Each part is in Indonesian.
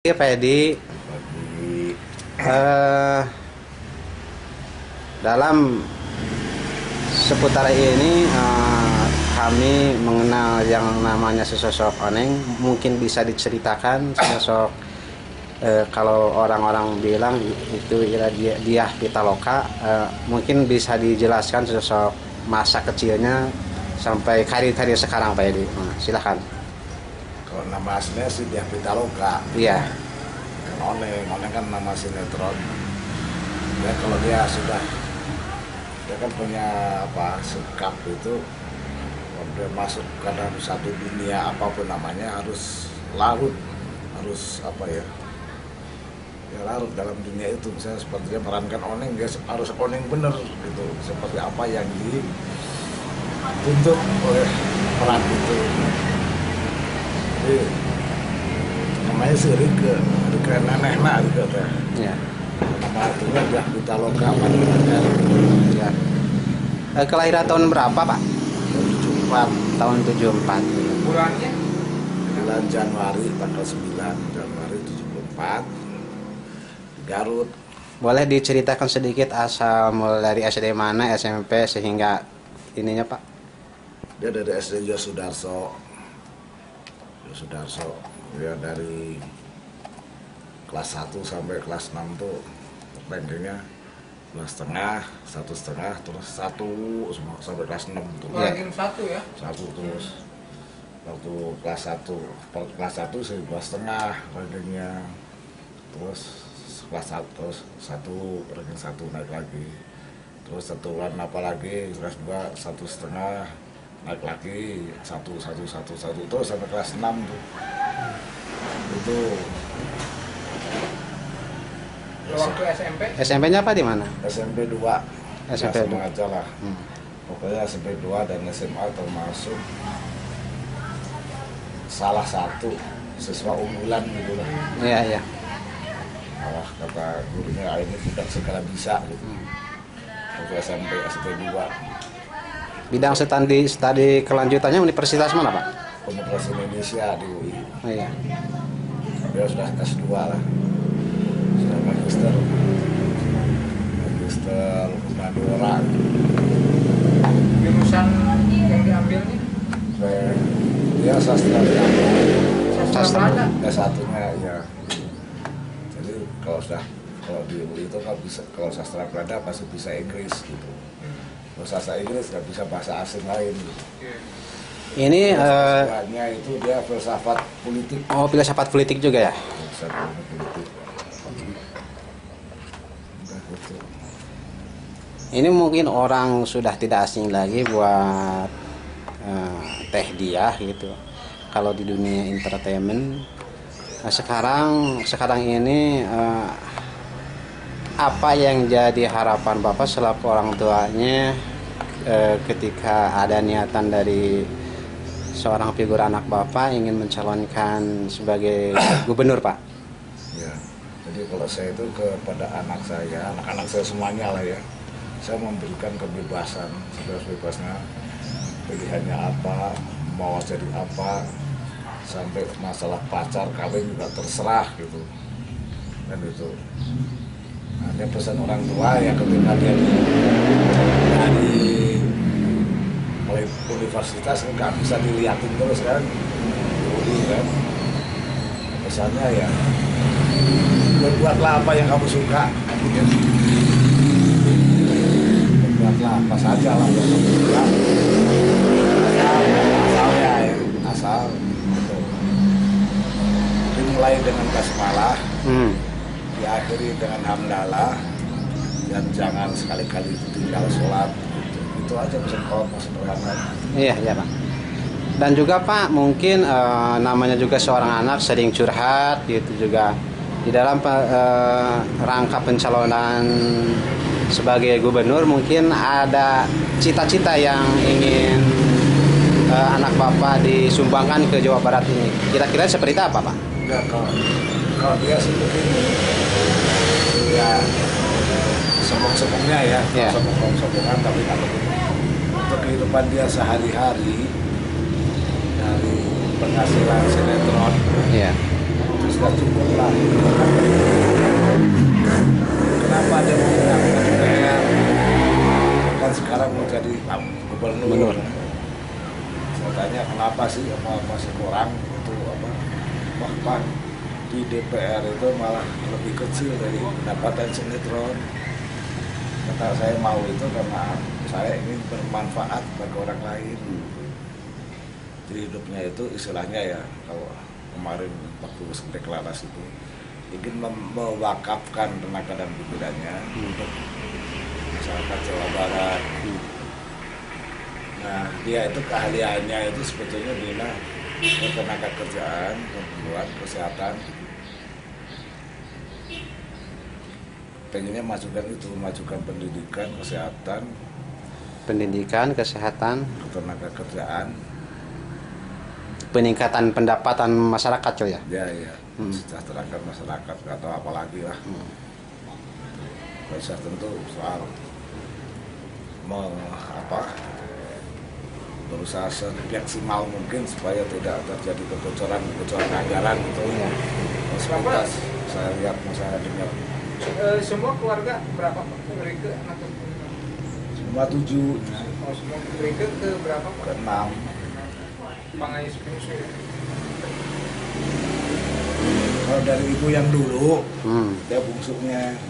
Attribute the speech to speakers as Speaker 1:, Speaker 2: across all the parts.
Speaker 1: Iya Pak Edi,
Speaker 2: Bagi
Speaker 1: eh, dalam seputar ini kami mengenal yang namanya sesosok Oneng. Mungkin bisa diceritakan sosok, kalau orang-orang bilang itu dia Pitaloka, mungkin bisa dijelaskan sosok masa kecilnya sampai karir-karir sekarang Pak Edi. Silahkan.
Speaker 2: kalau nama aslinya sih dia Pitaloka.
Speaker 1: Iya.
Speaker 2: Kan Oneng kan nama sinetron. Ya kalau dia kan punya sikap itu, kalau dia masuk ke dalam satu dunia apapun namanya harus larut, harus larut dalam dunia itu. Misalnya seperti dia merankan Oneng, dia harus Oneng bener gitu, seperti apa yang dituntut oleh peran itu. Jadi namanya sih Rike Nenehna gitu teh.
Speaker 1: Iya.
Speaker 2: Nama artinya dia Pitaloka Panggilannya.
Speaker 1: Iya. Kelahiran tahun berapa Pak?
Speaker 2: 74
Speaker 1: Tahun 74.
Speaker 3: Bulannya
Speaker 2: bulan Januari tanggal 9 Januari 74 di Garut.
Speaker 1: Boleh diceritakan sedikit asal mulai dari SD mana, SMP sehingga ininya Pak?
Speaker 2: Dia dari SD Yosudarso. Dia dari kelas 1 sampai kelas 6 tuh rankingnya 2,5, 1,5, terus 1 semua sampai kelas 6 tuh.
Speaker 3: ranking 1 ya.
Speaker 2: 1 terus waktu kelas 1 sih 2,5 rankingnya, terus kelas 1 terus 1 ranking 1 naik lagi, terus satuan apa lagi kelas 2 1,5 naik lagi 1 terus sampai kelas 6 tuh. Itu
Speaker 3: Waktu SMP
Speaker 1: SMP-nya apa di mana?
Speaker 2: SMP 2
Speaker 1: SMP
Speaker 2: langsung
Speaker 1: 2.
Speaker 2: aja lah. Pokoknya SMP 2 dan SMA termasuk salah satu siswa unggulan gitu lah.
Speaker 1: Iya, iya.
Speaker 2: Malah kata gurunya ini budak segala bisa gitu. Waktu SMP 2
Speaker 1: Bidang studi kelanjutannya universitas mana Pak?
Speaker 2: Universitas Indonesia di UI.
Speaker 1: Oh, iya.
Speaker 2: Dia sudah S2 lah, sudah magister humaniora.
Speaker 3: jurusan yang diambilnya
Speaker 2: Dia sastra Belanda.
Speaker 3: sastra Belanda.
Speaker 2: S1-nya ya. Jadi kalau di UI itu kan bisa, kalau sastra Belanda pasti bisa Inggris gitu. Kalau sastra Inggris nggak bisa bahasa asing lain gitu.
Speaker 1: Ini
Speaker 2: S2-nya itu dia filsafat politik.
Speaker 1: filsafat politik juga ya?
Speaker 2: Filsafat politik. Udah gitu.
Speaker 1: Ini mungkin orang sudah tidak asing lagi buat Teh Diah gitu. Kalau di dunia entertainment sekarang ini apa yang jadi harapan Bapak selaku orang tuanya ketika ada niatan dari seorang figur anak Bapak ingin mencalonkan sebagai gubernur Pak?
Speaker 2: Ya, jadi kalau saya itu kepada anak-anak saya semuanya lah ya, saya memberikan kebebasan, sebebas-bebasnya, pilihannya apa, mau jadi apa, sampai masalah pacar, kawin juga terserah gitu, dan itu. Nah, dia pesan orang tua ya ketika dia dari mulai universitas nggak bisa dilihatin terus kan, jadi kan, pesannya ya buatlah apa yang kamu suka, buatlah apa saja lah yang kamu suka, asalnya ya, asal gitu. Dimulai dengan basmalah, diakhiri dengan hamdalah, dan jangan sekali-kali tinggal sholat gitu. Itu aja pesan kalau sederhana.
Speaker 1: Iya, iya Pak. Dan juga Pak, mungkin namanya juga seorang anak sering curhat gitu juga. Di dalam rangka pencalonan sebagai gubernur mungkin ada cita-cita yang ingin anak Bapak disumbangkan ke Jawa Barat ini. Kira-kira seperti apa Pak?
Speaker 2: Enggak, kalau dia sih begini, ya sombong-sombongnya ya,
Speaker 1: Ya.
Speaker 2: sombong-sombongan tapi kalau untuk kehidupan dia sehari-hari dari penghasilan sinetron,
Speaker 1: Iya.
Speaker 2: terus sudah cukup lah. Kenapa dia mau mengangkat DPR? Kan sekarang mau jadi gubernur. Saya tanya kenapa sih, apa masih kurang itu apa? Bahkan di DPR itu malah lebih kecil dari pendapatan sinetron. Kata saya mau itu karena saya ingin bermanfaat bagi orang lain. Jadi hidupnya itu istilahnya ya, kalau kemarin waktu deklarasi itu ingin mewakafkan tenaga dan pikirannya untuk masyarakat Jawa Barat. Nah, dia itu keahliannya itu sebetulnya bina tenaga kerjaan, pembuat kesehatan. Pengennya majukan pendidikan, kesehatan, tenaga kerjaan,
Speaker 1: peningkatan pendapatan masyarakat coy ya.
Speaker 2: Ya, sejahterakan masyarakat atau apalagi lah. Bisa tentu soal berusaha semaksimal mungkin supaya tidak terjadi kebocoran anggaran gitu.
Speaker 1: Ya.
Speaker 2: Sebentar saya lihat, saya dengar.
Speaker 3: Semua keluarga berapa Pak? Rike anak
Speaker 2: Semua 7.
Speaker 3: Oh, semua Rike ke berapa Pak?
Speaker 2: Ke 6.
Speaker 3: Pangai Springsu.
Speaker 2: Kalau dari ibu yang dulu, dia bungsunya.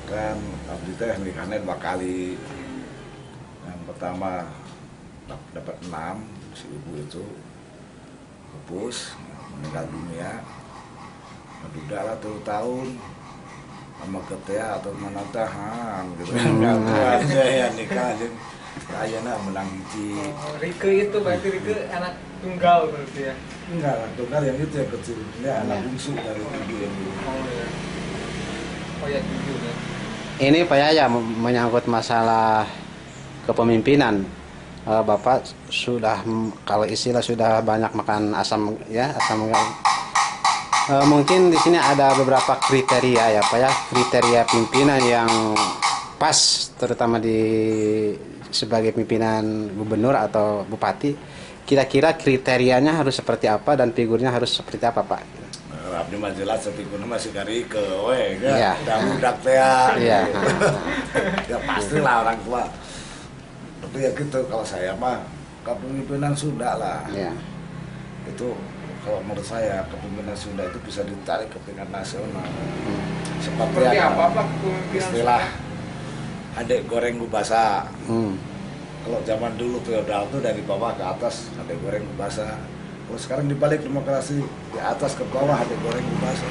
Speaker 2: Kan abdi teh nikahnya 2 kali. Yang pertama dapat 6, si ibu itu pupus meninggal dunia. Udah lah 7 tahun sama ketia atau mana tahan gitu kan. Ya nikah aja ayana menang hiji.
Speaker 3: Rike itu berarti Rike anak tunggal berarti ya?
Speaker 2: Enggak, anak tunggal yang itu yang kecil. Dia anak bungsu dari ibu yang dulu.
Speaker 3: Oh ya 7 ya.
Speaker 1: Ini Pak Yaya menyangkut masalah kepemimpinan. Bapak sudah, kalau istilah sudah banyak makan asam ya, mungkin di sini ada beberapa kriteria ya Pak ya, kriteria pimpinan yang pas, terutama sebagai pimpinan gubernur atau bupati. Kira-kira kriterianya harus seperti apa dan figurnya harus seperti apa Pak?
Speaker 2: Abdi mah jelas figurnya masih kari ke
Speaker 1: Iya.
Speaker 2: budak teh ya.
Speaker 1: Iya.
Speaker 2: Ya pastilah orang tua. Tapi ya gitu, kalau saya mah kepemimpinan Sunda lah.
Speaker 1: Iya.
Speaker 2: Itu kalau menurut saya kepemimpinan Sunda itu bisa ditarik ke tingkat nasional. Seperti
Speaker 3: apa Pak kepemimpinan
Speaker 2: istilah
Speaker 3: Sunda?
Speaker 2: adek goreng gubasa. Kalau zaman dulu feodal tuh dari bawah ke atas adek goreng gubasa. Kalau sekarang dibalik demokrasi, di atas ke bawah adek goreng gubasa.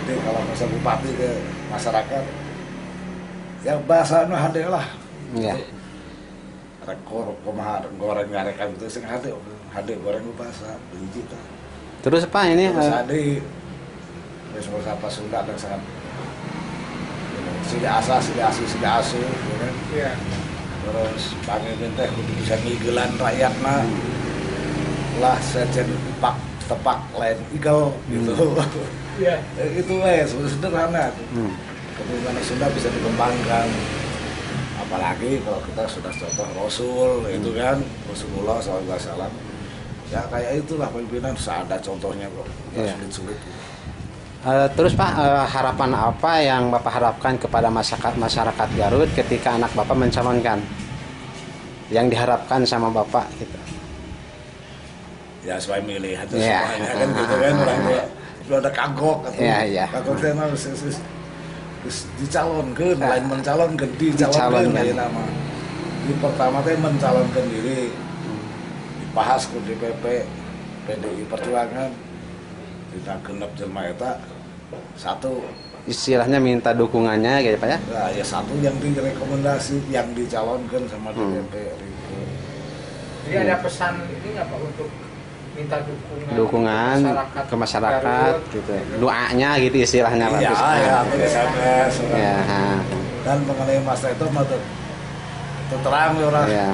Speaker 2: Jadi kalau masa bupati ke masyarakat, yang bahasa nu hade lah.
Speaker 1: Iya.
Speaker 2: Rekor kumaha goreng ngarekan itu sing hade goreng bahasa biji tah.
Speaker 1: Terus Pak ini
Speaker 2: Terus hade wis apa Sunda yang sangat sida asu ya kan.
Speaker 3: Iya.
Speaker 2: Terus pamimpin teh kudu bisa ngigelan rakyatna. Lah sejen tepak lain igel gitu.
Speaker 3: Iya.
Speaker 2: Itu sederhana. Kepemimpinan Sunda bisa dikembangkan. Apalagi kalau kita sudah contoh Rasul itu kan, Rasulullah SAW. Ya kayak itulah pimpinan, ada contohnya kok, nggak sulit-sulit.
Speaker 1: Terus Pak, harapan apa yang Bapak harapkan kepada masyarakat Garut ketika anak Bapak mencalonkan? Yang diharapkan sama Bapak gitu.
Speaker 2: Ya supaya milih aja
Speaker 1: Ya.
Speaker 2: semuanya kan gitu kan, orang tua belum ada kagok atau kagok teh mah dicalonkan, lain mencalonkan, dicalonkan kayak nama. Di pertama teh mencalonkan diri, dibahas ke DPP, PDI Perjuangan, tidak genep jelma eta satu.
Speaker 1: Istilahnya minta dukungannya gitu Pak ya?
Speaker 2: Nah, ya satu yang direkomendasi, yang dicalonkan sama DPP.
Speaker 3: Jadi ada pesan ini nggak Pak untuk minta
Speaker 1: dukungan ke masyarakat gitu, doanya gitu istilahnya Pak.
Speaker 2: Iya, atau SMS.
Speaker 1: Ya.
Speaker 2: Dan mengenai masa itu mah terang orang.
Speaker 1: Ya.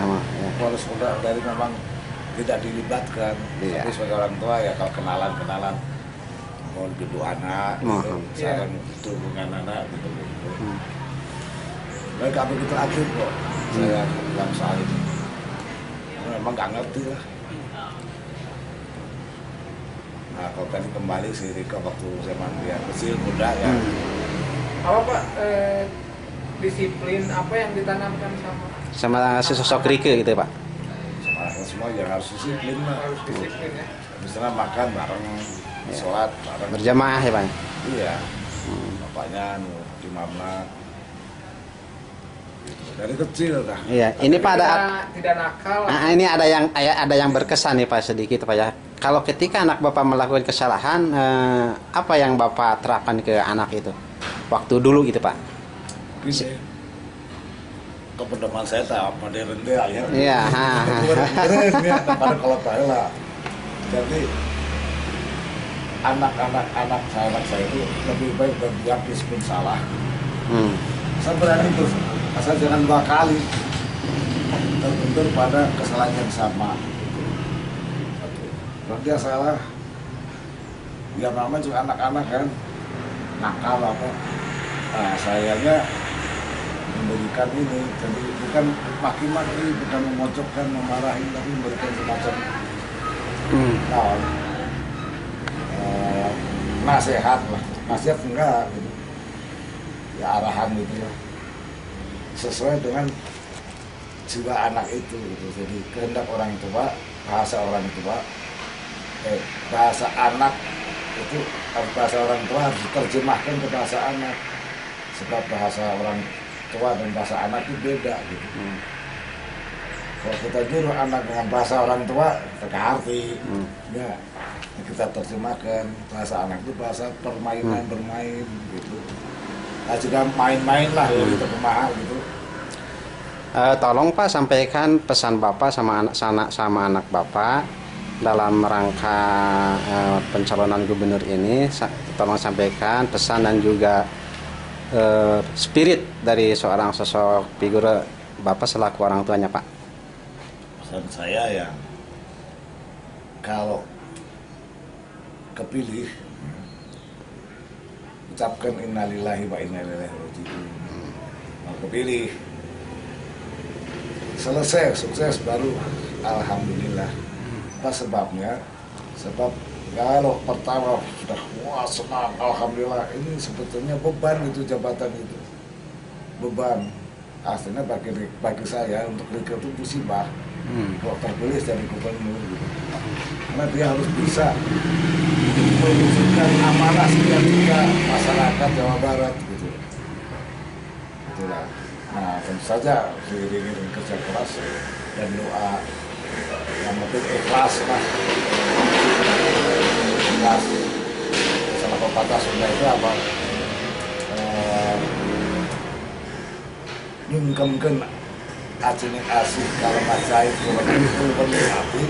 Speaker 2: Harus udah dari memang tidak dilibatkan.
Speaker 1: Iya.
Speaker 2: Tapi sebagai orang tua ya kalau kenalan mau gitu anak, gitu, saran dukungan anak gitu. Mereka begitu aktif kok. Saya yang soal ini. Memang nggak ngerti lah. Nah, kalau tadi kembali si Rika waktu zaman dia kecil muda ya.
Speaker 3: Apa Pak disiplin apa yang ditanamkan
Speaker 1: Sama si sosok Rike gitu ya, Pak.
Speaker 2: Sama semua yang harus disiplin lah.
Speaker 3: harus disiplin ya?
Speaker 2: Misalnya makan bareng,
Speaker 1: Ya.
Speaker 2: sholat bareng.
Speaker 1: Berjamaah ya, Pak.
Speaker 2: Iya. Bapaknya imamnya. Gitu. Dari kecil dah.
Speaker 1: Iya, ini Pak ada
Speaker 3: Tidak nakal.
Speaker 1: ini ada yang berkesan nih Pak sedikit Pak ya. Kalau ketika anak Bapak melakukan kesalahan, apa yang Bapak terapkan ke anak itu? Waktu dulu gitu Pak.
Speaker 2: Bisa. Kepedoman saya tak modern deh ya.
Speaker 1: Iya.
Speaker 2: Modern ya. Pada kalau saya lah. Jadi anak saya itu lebih baik berbuat meskipun salah. Saya berani terus, asal jangan 2 kali terbentur pada kesalahan yang sama. Kalau dia salah, dia namanya juga anak-anak kan, nakal apa. Nah, sayanya memberikan ini, jadi bukan maki-maki, bukan memojokkan, memarahi, tapi memberikan semacam nasihat lah, nasihat enggak gitu. Ya arahan gitu ya, sesuai dengan jiwa anak itu gitu. Jadi kehendak orang tua, bahasa orang tua, bahasa anak itu, bahasa orang tua harus diterjemahkan ke bahasa anak, sebab bahasa orang tua dan bahasa anak itu beda gitu. Kalau kita nyuruh anak dengan bahasa orang tua, kita arti ya, kita terjemahkan bahasa anak itu bahasa permainan, bermain gitu. Nah, juga main-main lah gitu, pemaham gitu.
Speaker 1: Tolong Pak sampaikan pesan Bapak sama anak Bapak dalam rangka pencalonan gubernur ini. Tolong sampaikan pesan dan juga spirit dari seorang sosok figur Bapak selaku orang tuanya Pak.
Speaker 2: Pesan saya ya, kalau kepilih, ucapkan innalillahi wa inna ilaihi raji'un. Mau kepilih, selesai, sukses, baru alhamdulillah. Apa sebabnya? Sebab kalau pertama sudah wah senang, alhamdulillah, ini sebetulnya beban itu, jabatan itu beban. Aslinya bagi saya untuk Rika itu musibah. Kalau terpilih jadi gubernur gitu. Karena dia harus bisa mewujudkan amanah setiap masyarakat Jawa Barat gitu. Itulah. Nah, tentu saja diiringi dengan kerja keras dan doa, yang penting ikhlas lah. Ikhlas. Salah pepatah Sunda itu apa? Nyungkemkeun ajeun asih kalau macai itu berarti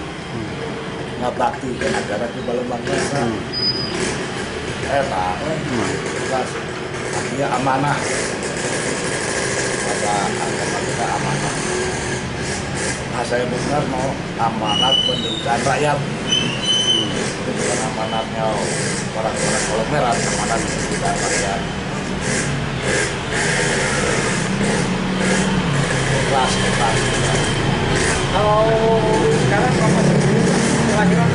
Speaker 2: ngabakti ke negara di Balembang Desa. Enak, jelas. Artinya amanah. Pada agama kita amanah. Nah, saya benar mau amanat pendidikan rakyat. Itu bukan amanatnya orang-orang konglomerat, amanat pendidikan rakyat. Kelas.
Speaker 3: Kalau sekarang Bapak sendiri kira-kira